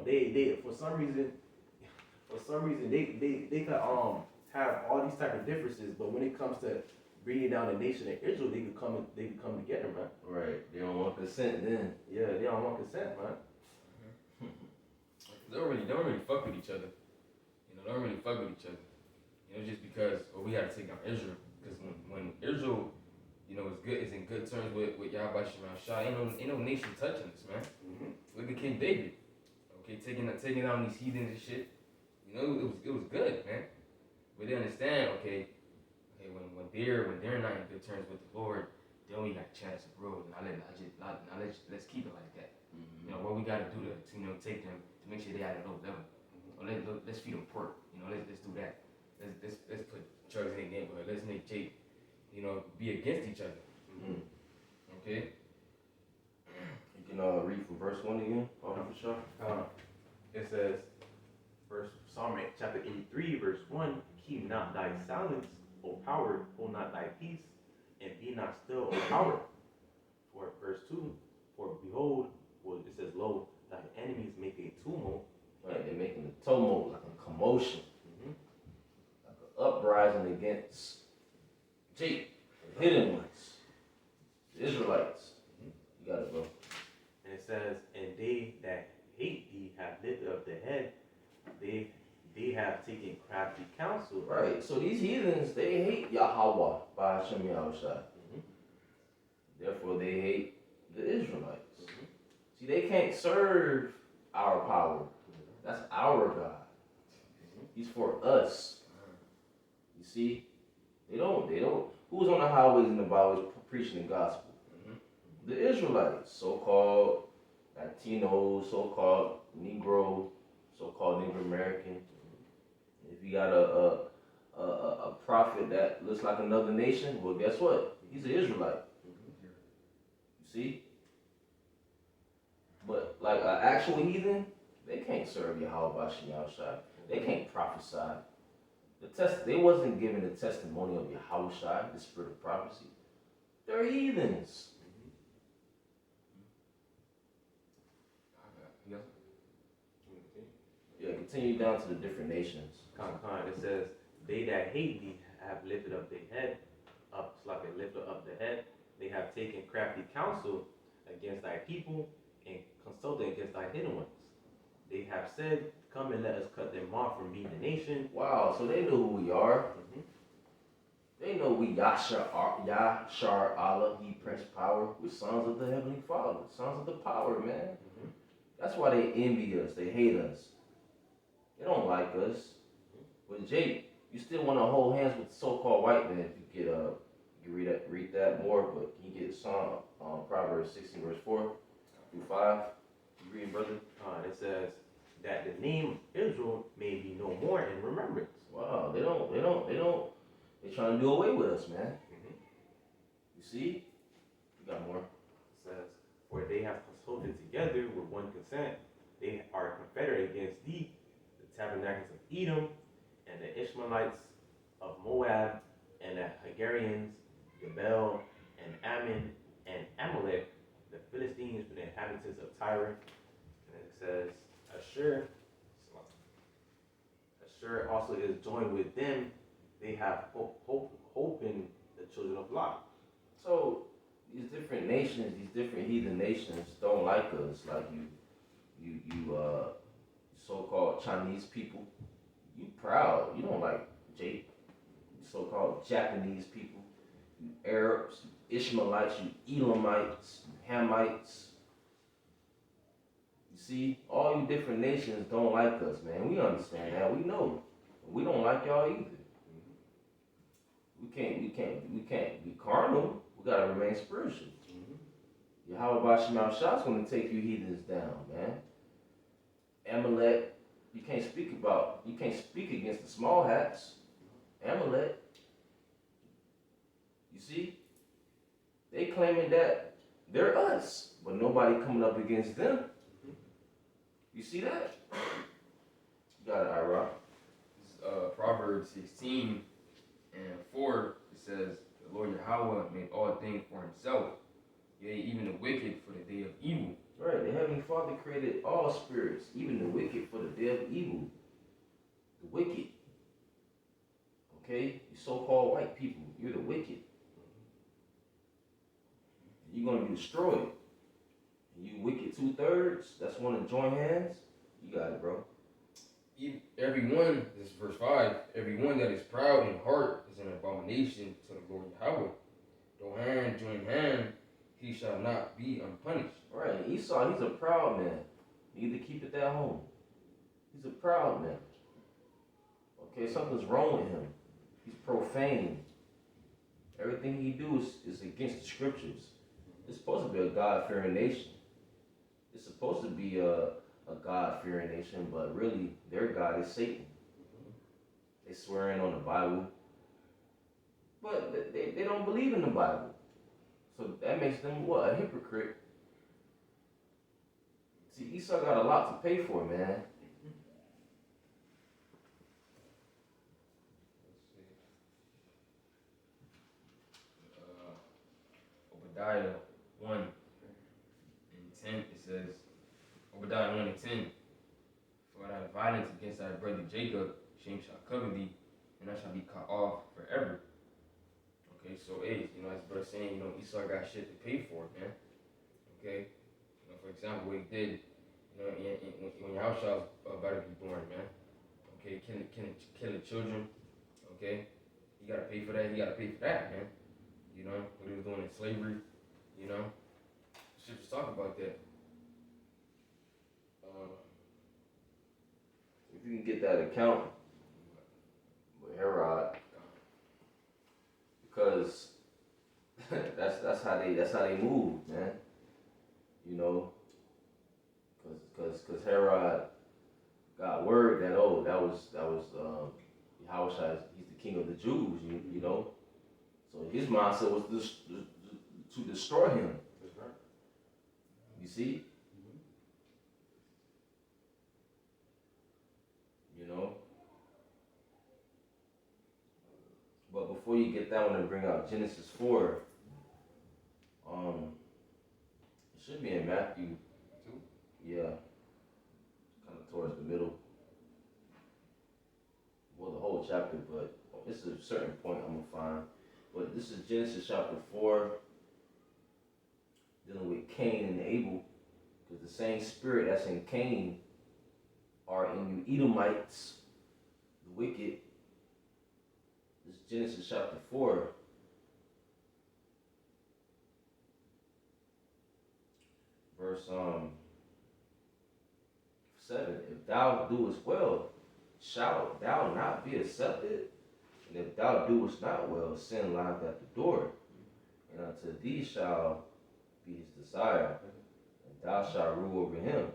they for some reason they could have all these type of differences, but when it comes to bringing down the nation of Israel, they could come together, man. Right. They don't want consent then. Yeah, they don't want consent, man. They don't really fuck with each other. You know, they don't really fuck with each other. You know, just because we had to take down Israel. Because when Israel, you know, is in good terms with Yahweh Shemel Shah, ain't no nation touching us, man. Mm-hmm. Look at King David. Okay, taking down these heathens and shit. You know, it was good, man. But they understand, okay, when they're not in good terms with the Lord, then we got a chance to grow. Let's keep it like that. Mm-hmm. You know, what we got to do to take them to make sure they at a low level. Or let's feed them pork. You know, let's do that. Let's put drugs in their neighborhood. Let's make Jake, you know, be against each other. Mm-hmm. Okay. You can read from verse 1 again, for sure. It says, Psalm chapter 83, verse 1, keep not thy silence, O power, hold not thy peace, and be not still, O power. For verse 2, for behold, well, it says, lo, thy enemies make a tumult. Right, they're making a tumult, like a commotion, Mm-hmm. like an uprising against Jake, the hidden ones, the Israelites. You got it, bro. And it says, and they that hate thee have lifted up the head, they have taken crafty counsel. Right, so these heathens, they hate Yahweh by Hashem Yahushua. Mm-hmm. Therefore, they hate the Israelites. Mm-hmm. See, they can't serve our power. That's our God. He's for us. You see? They don't. Who's on the highways and the byways preaching the gospel? Mm-hmm. The Israelites, so-called Latino, so-called Negro, so-called Native American. If you got a prophet that looks like another nation, well, guess what? He's an Israelite. You see? But like an actual heathen, they can't serve Yahweh Bashem Yahushua. They can't prophesy. They wasn't given the testimony of Yahushua, the spirit of prophecy. They're heathens. Yeah, continue down to the different nations. It says, they that hate thee have lifted up their head, up, it's like they lifted up the head. They have taken crafty counsel against thy people and consulted against thy hidden ones. They have said, come and let us cut them off from being a nation. Wow, so they know who we are. Mm-hmm. They know we Yashar Allah, He Prince Power. We're sons of the Heavenly Father, sons of the power, man. Mm-hmm. That's why they envy us, they hate us. They don't like us. But Jake, you still want to hold hands with the so-called white man if you could read that more, but can you get Psalm Proverbs 16 verse 4 through 5? You read, brother? It says that the name Israel may be no more in remembrance. Wow, they're trying to do away with us, man. Mm-hmm. You see? You got more. It says, for they have consulted together with one consent, they are confederate against thee, the tabernacles of Edom, and the Ishmaelites of Moab, and the Hagarians, Gebel, and Ammon, and Amalek, the Philistines, the inhabitants of Tyre. And it says, Ashur also is joined with them. They have hope in the children of Lot. So these different nations, these different heathen nations don't like us, like you so-called Chinese people. You proud. You don't like Jake. You so-called Japanese people. You Arabs, you Ishmaelites, you Elamites, you Hamites. You see, all you different nations don't like us, man. We understand that. We know. We don't like y'all either. We can't be carnal. We gotta remain spiritual. Yahweh Bashem Shah's gonna take you heathens down, man. Amalek, you can't speak against the small hats. Amalek. You see? They claiming that they're us, but nobody coming up against them. You see that? You got it, Ira. Proverbs 16 and 4, it says, the Lord Yahweh made all things for himself, yea, even the wicked for the day of evil. Right, the Heavenly Father created all spirits, even the wicked, for the day of evil. The wicked. Okay? You so-called white people, you're the wicked. You're gonna be destroyed. And you wicked 2/3, that's want to join hands, you got it, bro. Everyone, this is verse 5, everyone that is proud in heart is an abomination to the Lord Yahweh. Though hand join hand, he shall not be unpunished. Right, and Esau, he's a proud man. You need to keep it at home. He's a proud man. Okay, something's wrong with him. He's profane. Everything he do is against the scriptures. It's supposed to be a God-fearing nation. It's supposed to be a God-fearing nation, but really, their God is Satan. They swearing on the Bible, but they don't believe in the Bible. So that makes them what? A hypocrite. See, Esau got a lot to pay for, man. Let's see. Obadiah 1 and 10, it says, Obadiah 1 and 10, for thy violence against thy brother Jacob, shame shall cover thee, and thou shalt be cut off forever. Okay, so hey, as brother saying, Esau got shit to pay for, man. Okay, for example, what he did, when Yahushua was about to be born, man. Okay, killing children. Okay, he gotta pay for that. He gotta pay for that, man. What he was doing in slavery. Should just talk about that. If you can get that account with Herod, because that's how they move, man. Because Herod got word that that was Yahushua, he's the king of the Jews, you know. So his mindset was to destroy him. That's right. You see? But before you get that one and bring out Genesis 4, it should be in Matthew 2. Yeah. Kind of towards the middle. Well, the whole chapter, but it's a certain point I'm going to find. But this is Genesis chapter 4, dealing with Cain and Abel. Because the same spirit that's in Cain are in you Edomites, the wicked. This is Genesis chapter 4. Verse 7. If thou doest well, shalt thou not be accepted? And if thou doest not well, sin lieth at the door. And unto thee shall be his desire, and thou shalt rule over him.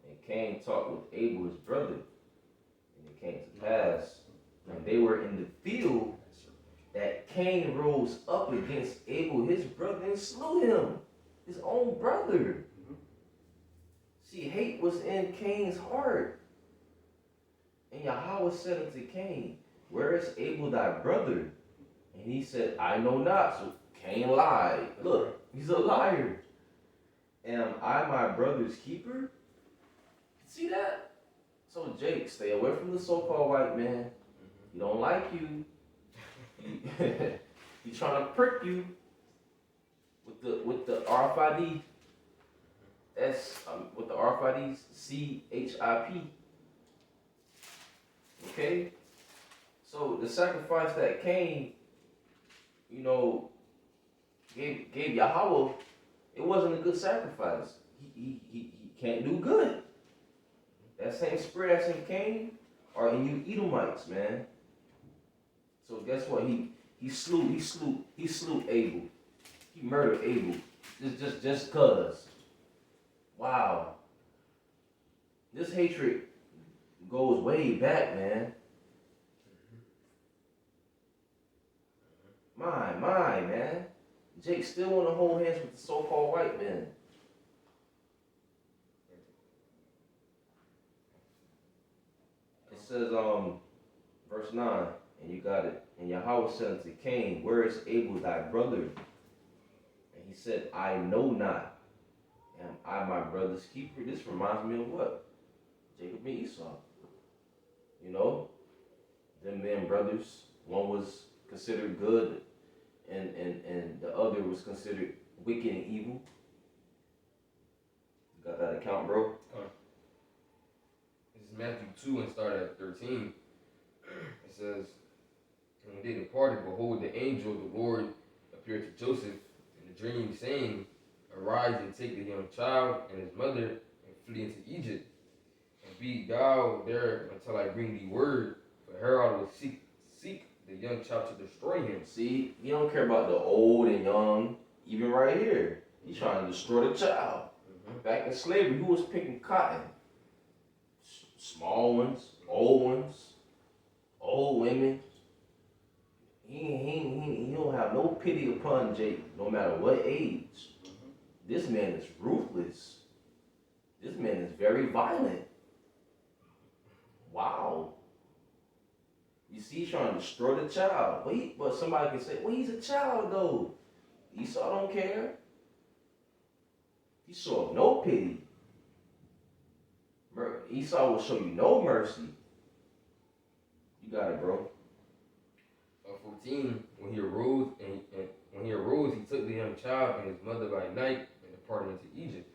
And Cain talked with Abel his brother. And it came to pass, when they were in the field, that Cain rose up against Abel his brother and slew him, his own brother. See, hate was in Cain's heart. And Yahweh said unto Cain, where is Abel thy brother? And he said, I know not. So Cain lied. Look, he's a liar. Am I my brother's keeper? See that? So Jake, stay away from the so-called white man. He don't like you. He's trying to prick you with the RFID. With the RFID CHIP. Okay? So the sacrifice that Cain, gave Yahweh, it wasn't a good sacrifice. He can't do good. That same spirit that's in Cain are in you Edomites, man. So guess what? He slew Abel. He murdered Abel. Just cause. Wow. This hatred goes way back, man. My, man. Jake still want to hold hands with the so-called white man. It says, verse 9, and you got it. And Yahweh said unto Cain, where is Abel thy brother? And he said, I know not. am I my brother's keeper? This reminds me of what? Jacob and Esau. You know, them men brothers. One was considered good, and the other was considered wicked and evil. You got that account, bro? This is Matthew 2 and start at 13. It says, and when they departed, behold, the angel of the Lord appeared to Joseph in a dream, saying, Arise and take the young child and his mother and flee into Egypt. And be thou there until I bring thee word, for Herod will seek the young child to destroy him. See, he don't care about the old and young. Even right here, he's trying to destroy the child. Back in slavery, who was picking cotton? Small ones, old women. He don't have no pity upon Jake, no matter what age. This man is ruthless. This man is very violent. Wow. You see, he's trying to destroy the child. But somebody can say, well, he's a child though. Esau don't care. He saw no pity. Esau will show you no mercy. You got it, bro. 14, when he arose, he took the young child and his mother by night and departed into Egypt.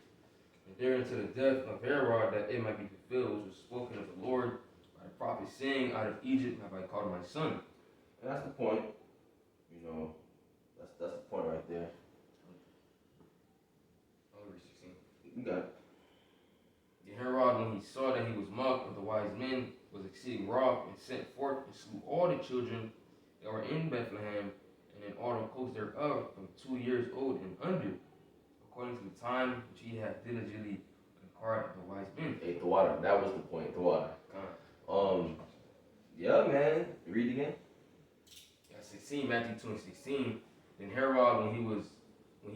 And there unto the death of Herod, that it might be fulfilled, which was spoken of the Lord by the prophet, saying, Out of Egypt have I called my son. And that's the point. You know, that's the point right there. Verse 16. You got it. And Herod, when he saw that he was mocked of the wise men, was exceeding wroth, and sent forth and slew all the children that were in Bethlehem, and in all the coasts thereof, from 2 years old and under, according to the time which he had diligently inquired of the wise men. Hey, the water. That was the point. The water. Yeah, man. Read again. 16, Matthew 2 and 16. Then Herod, when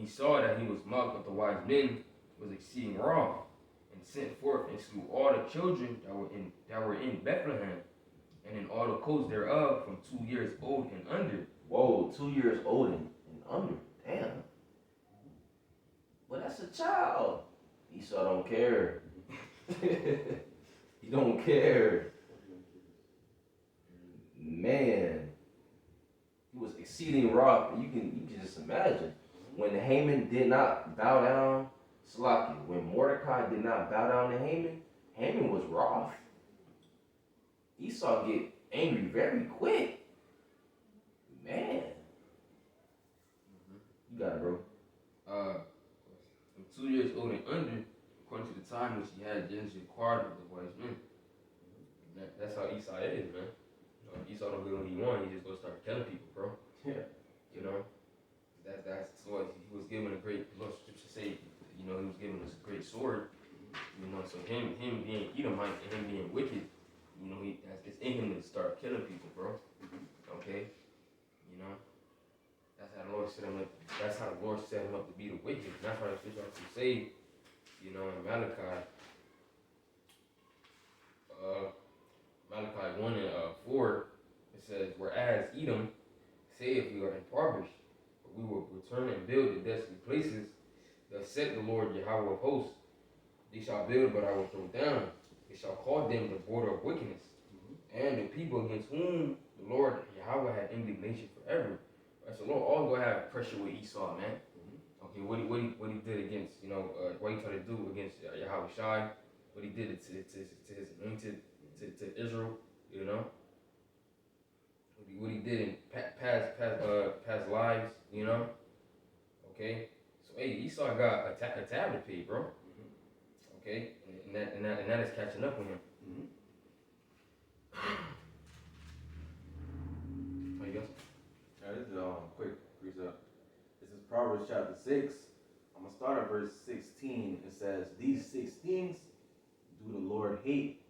he saw that he was mocked of the wise men, was exceeding wroth, and sent forth and slew all the children that were in Bethlehem, and in all the coasts thereof, from 2 years old and under. Whoa, 2 years old and under. Damn. Well, that's a child. Esau don't care. He don't care. Man. He was exceeding wroth. You can just imagine. When Haman did not bow down, Slaki, when Mordecai did not bow down to Haman, Haman was wroth. Esau get angry very quick. Man. You got it, bro. From 2 years old and under, according to the time which he had diligently inquired of the wise men. That's how Esau is, man. Esau don't get what he wants, he just gonna start killing people, bro. Yeah. You know? That's what he was given a great, Lord scripture say, you know, he was given a great sword. You know, so him being Edomite and him being wicked, you know, it's in him to start killing people, bro. Okay? You know? That's how the Lord set him up. That's how the Lord set him up to be the wicked. And that's why the scripture also say, you know, in Malachi 1 and 4, it says, Whereas Edom saith we are impoverished, but we will return and build the desolate places. Thus said the Lord Yahweh of hosts, They shall build, but I will throw down. They shall call them the border of wickedness, and the people against whom the Lord Yahweh had indignation forever. Right, so Lord always gonna have pressure with Esau, man. Okay, what he did against, you know, what he tried to do against Yahweh Shai, what he did to his anointed, to Israel, you know. What he did in past lives, you know. Okay, so hey, Esau got a tab to pay, bro. Okay, and that is catching up with him. How you guys? This is quick precept. This is Proverbs chapter 6. I'm gonna start at verse 16. It says, "These 6 things do the Lord hate.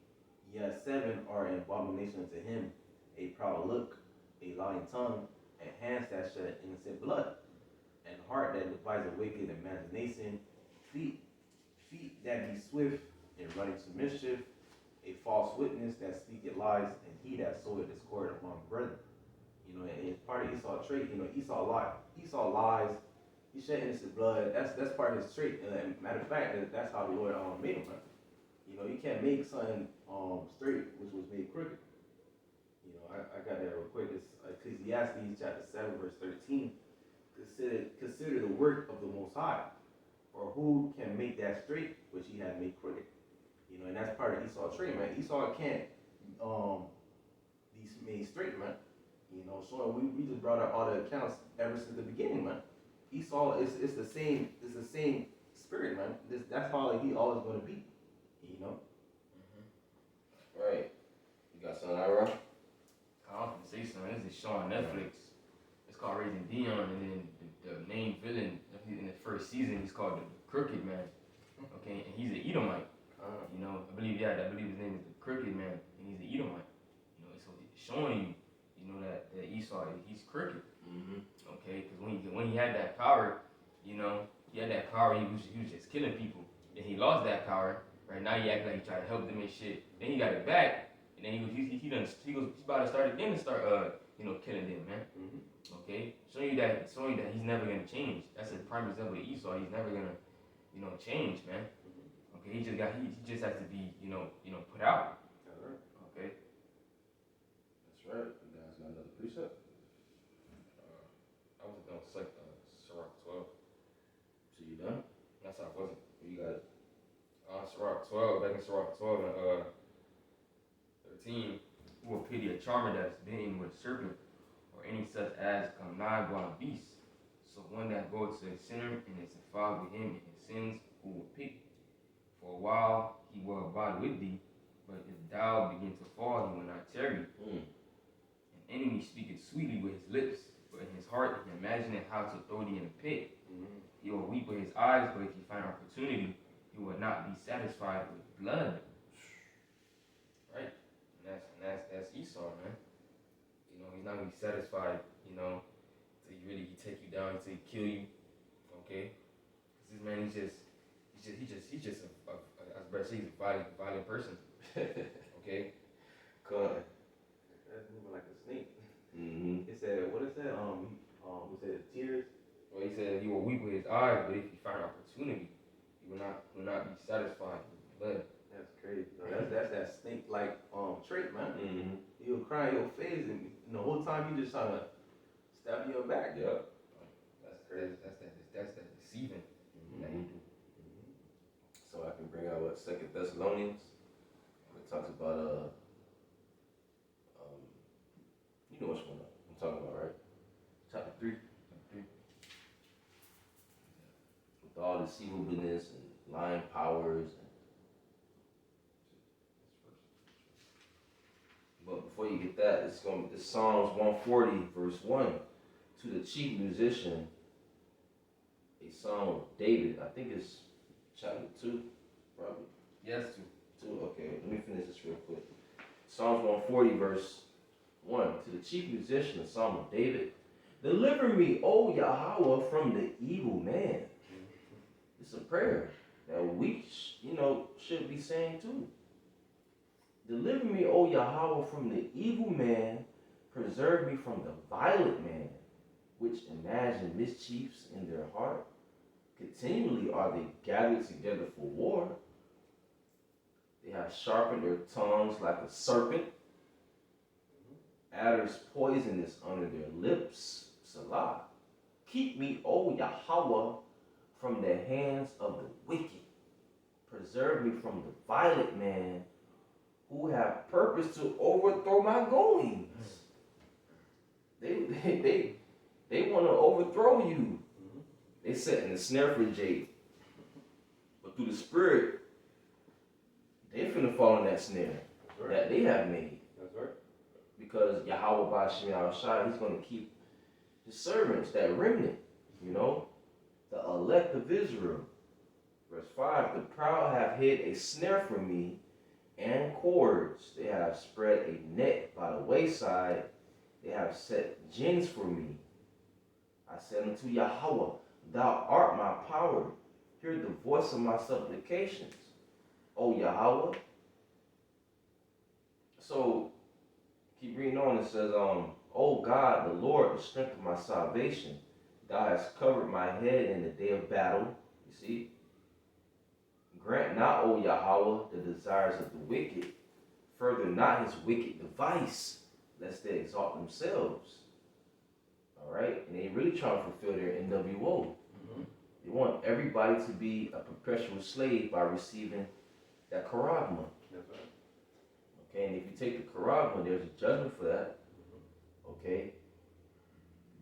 Yes, 7 are an abomination to him: a proud look, a lying tongue, and hands that shed innocent blood, and heart that devises a wicked imagination, feet that be swift in running to mischief, a false witness that speaketh lies, and he that soweth discord among brethren." You know, and it's part of Esau's trait. You know, Esau lies, He shed innocent blood. That's part of his trait. And matter of fact, that's how the Lord made him. Right? You know, you can't make something straight which was made crooked. You know, I got that real quick. It's Ecclesiastes chapter 7 verse 13. Consider the work of the Most High, or who can make that straight which he had made crooked. You know, and that's part of Esau's trait, man. Esau can't be made straight, man. You know, so we just brought out all the accounts ever since the beginning, man. Esau it's the same spirit, man. That's how he always gonna be. You know? Right. You got something, Ira? I was gonna say something. This is show on Netflix. It's called Raising Dion, and then the main villain in the first season, he's called the Crooked Man. Okay, and he's an Edomite. You know, I believe his name is the Crooked Man, and he's an Edomite. You know, so it's showing you know, that Esau, he's crooked. Mm-hmm. Okay, because when he had that power, you know, he was just killing people. Then he lost that power. Right now, he act like he tried to help them and shit. Then he got it back, and then he's about to start again and start you know, killing them, man. Mm-hmm. Okay, showing you that he's never gonna change. That's a prime example of Esau. He's never gonna, you know, change, man. Okay, he just has to be, you know, put out. Okay. That's right. You guys got another precept? I was gonna select Sirach 12. So you done? That's how I wasn't. You got it. Sirach 12, back in Sirach 12 and 13. Who will pity a charmer that is bitten with a serpent, or any such as come nigh wild beast? So one that goes to a sinner and is defiled with him in his sins, who will pity? For a while he will abide with thee, but if thou begin to fall, he will not tarry. An enemy speaketh sweetly with his lips, but in his heart he imagineth how to throw thee in a pit. He will weep with his eyes, but if he find opportunity, he will not be satisfied with blood. Right? And that's Esau, man. You know, he's not gonna be satisfied, you know, till he take you down, till he kill you. Okay? Cause this man, he's just a I was about to say, he's a violent person. Okay? Good. That's moving like a snake. Mm-hmm. It said, what is that? We said tears. Well, he said he will weep with his eyes, but if he find opportunity, he will not be satisfied with blood. That's crazy. No, that's that snake like trait, man. Mm-hmm. He'll cry in your face, and the whole time you just trying to stab you in the back. Yep. That's that deceiving that he do. So I can bring out what 2 Thessalonians. It talks about you know which one I'm talking about, right? Chapter 3. With all deceivableness and lying powers. But before you get that, it's Psalms 140, verse 1. To the chief musician, a song of David. I think it's chapter 2, probably. Yes, 2. Okay, let me finish this real quick. Psalms 140, verse 1. To the chief musician, a psalm of David. Deliver me, O Yahweh, from the evil man. It's a prayer that we, should be saying too. Deliver me, O Yahweh, from the evil man. Preserve me from the violent man, which imagine mischiefs in their heart. Continually are they gathered together for war. They have sharpened their tongues like a serpent. Adders poisonous under their lips. Salah. Keep me, O Yahweh, from the hands of the wicked. Preserve me from the violent man who have purpose to overthrow my goings. They want to overthrow you. They set in the snare for Jade. But through the Spirit, they finna fall in that snare that they have made. That's right. Because Yahweh Bashim Yahushua, he's going to keep his servants, that remnant, the elect of Israel. Verse 5, the proud have hid a snare for me and cords. They have spread a net by the wayside. They have set gins for me. I said unto Yahweh, thou art my power. Hear the voice of my supplications, O Yahweh. So, keep reading on. It says, O God, the Lord, the strength of my salvation. Thou hast covered my head in the day of battle. You see? Grant not, O Yahweh, the desires of the wicked. Further not his wicked device, lest they exalt themselves. Alright? And they really trying to fulfill their NWO. They want everybody to be a perpetual slave by receiving that charagma. That's right. Okay, and if you take the charagma, there's a judgment for that. Okay?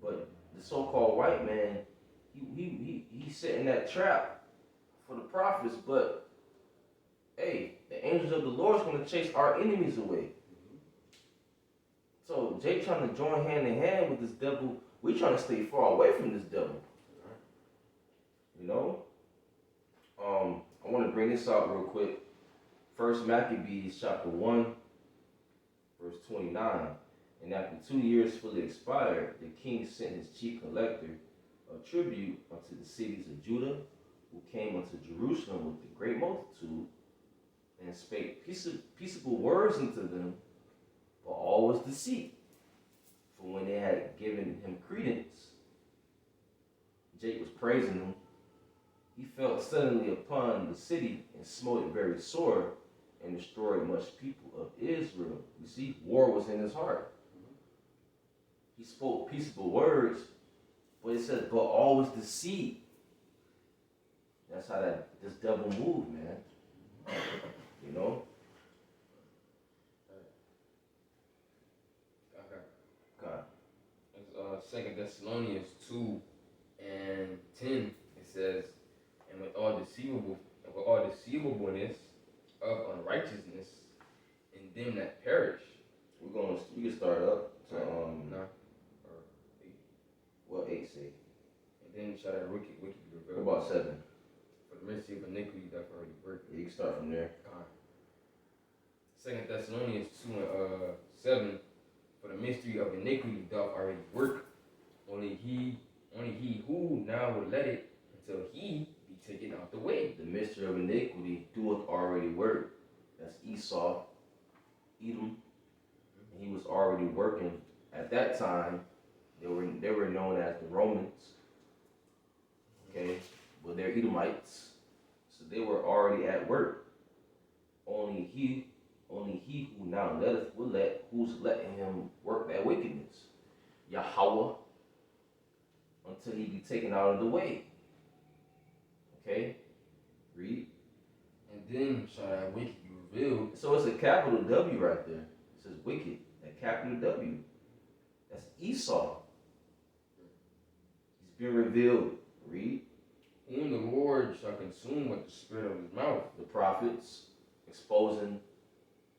But the so-called white man, he set in that trap for the prophets, but hey, the angels of the Lord is going to chase our enemies away. So Jay trying to join hand in hand with this devil. We trying to stay far away from this devil. You know? I want to bring this out real quick. First Maccabees chapter 1, verse 29. And after 2 years fully expired, the king sent his chief collector a tribute unto the cities of Judah, who came unto Jerusalem with a great multitude, and spake peaceable words unto them, but all was deceit. For when they had given him credence, Jake was praising him. He fell suddenly upon the city and smote it very sore, and destroyed much people of Israel. You see, war was in his heart. He spoke peaceable words, but it says, but all was deceit. That's how this devil moved, man. You know? Okay. It's 2 Thessalonians 2 and 10. It says, and with all deceivableness of unrighteousness in them that perish. We can start up to No. what 8 say? And then shall that wicked be What revealed. about 7? For the mercy of iniquity doth already work. Yeah, you can start from there. 2 Thessalonians 2 and 7. For the mystery of iniquity doth already work. Only he who now will let it until he be taken out the way. The mystery of iniquity doeth already work. That's Esau, Edom. And he was already working at that time. They were known as the Romans. Okay, but they're Edomites, so they were already at work. Only he who now letteth will let, who's letting him work that wickedness, Yahweh, until he be taken out of the way. Okay, read. And then shall that wicked be revealed. So it's a capital W right there. It says wicked, a capital W. That's Esau. He's been revealed. Read. Whom the Lord shall consume with the spirit of his mouth. The prophets exposing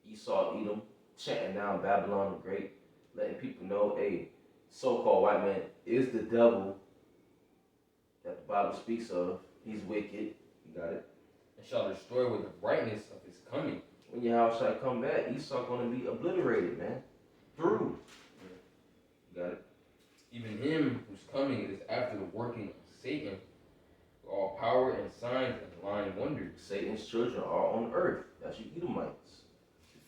Esau, Edom, shutting down Babylon the Great, letting people know, hey, so-called white man is the devil that the Bible speaks of. He's wicked. You got it? And shall destroy with the brightness of his coming. When Yahweh shall come back, Esau going to be obliterated, man. Through. You got it? Even him whose coming is after the working of Satan, with all power and signs and lying wonders. Satan's children are on earth. That's you Edomites.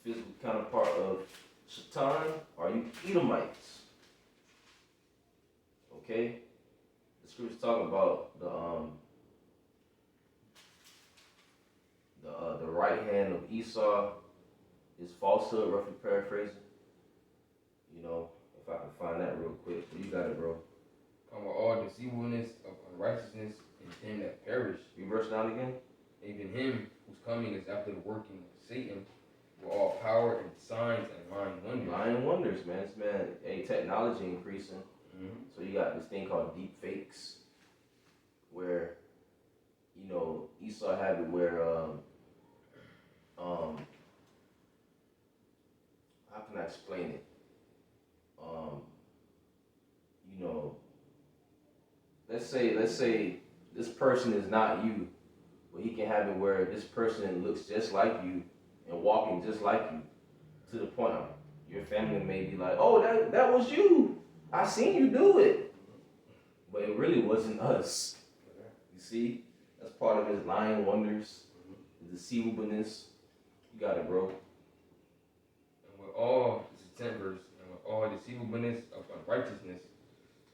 The physical counterpart of Shaitan are you Edomites. Okay? The scriptures talk about the right hand of Esau is falsehood, roughly paraphrasing. You know, if I can find that real quick. You got it, bro. Come with all deceivableness of unrighteousness in them that perish. Reverse down again. Even him whose coming is after the working of Satan, with all power and signs and lying wonders. Lying wonders, man. This man, technology increasing. Mm-hmm. So you got this thing called deep fakes, where, you know, Esau had it where, how can I explain it? You know, let's say this person is not you, but he can have it where this person looks just like you and walking just like you, to the point of your family may be like, oh, that was you. I seen you do it. But it really wasn't us. You see? That's part of his lying wonders, the deceivableness. You got it, bro. And with all, this is 10 verse, and with all deceivableness of unrighteousness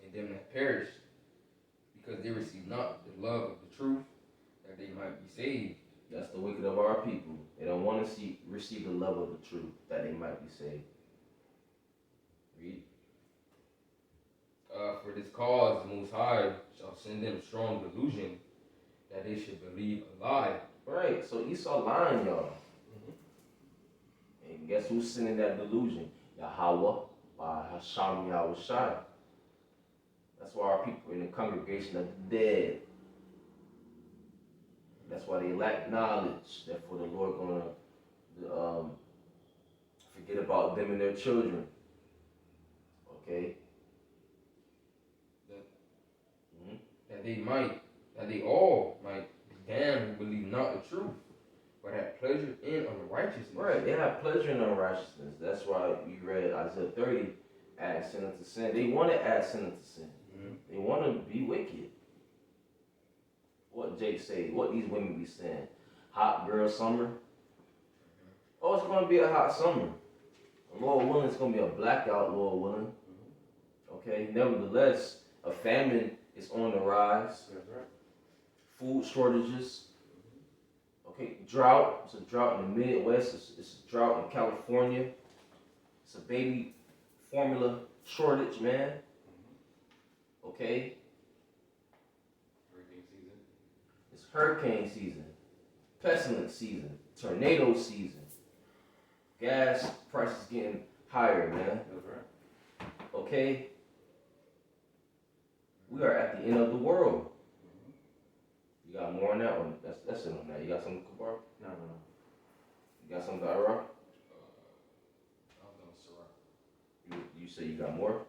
in them that perish, because they receive not the love of the truth, that they might be saved. That's the wicked of our people. They don't want to receive the love of the truth that they might be saved. Read. For this cause, the Most High shall send them strong delusion, that they should believe a lie. Right, so Esau lying, y'all. And guess who's sending that delusion? Yahweh by Hashem Yahushai. That's why our people are in the congregation of the dead. That's why they lack knowledge. Therefore, the Lord gonna forget about them and their children. Okay. That they all might be damned who believe not the truth, but have pleasure in unrighteousness. Right, they have pleasure in unrighteousness. That's why you read Isaiah 30, add sin unto sin. They want to add sin unto sin. Mm-hmm. They want to be wicked. What Jake say? What these women be saying? Hot girl summer? Oh, it's going to be a hot summer. Lord willing, it's going to be a blackout, Lord willing. Okay, nevertheless, a famine is on the rise. That's right. Food shortages. Okay, drought. It's a drought in the Midwest. It's a drought in California. It's a baby formula shortage, man. Okay, Hurricane season. it's hurricane season, pestilence season, tornado season. Gas prices getting higher, man. That's right. Okay, we are at the end of the world. You got more on that one? That's it on that. You got something, Kabar? No. You got something, Ira? I was on Sirach. You say you got more?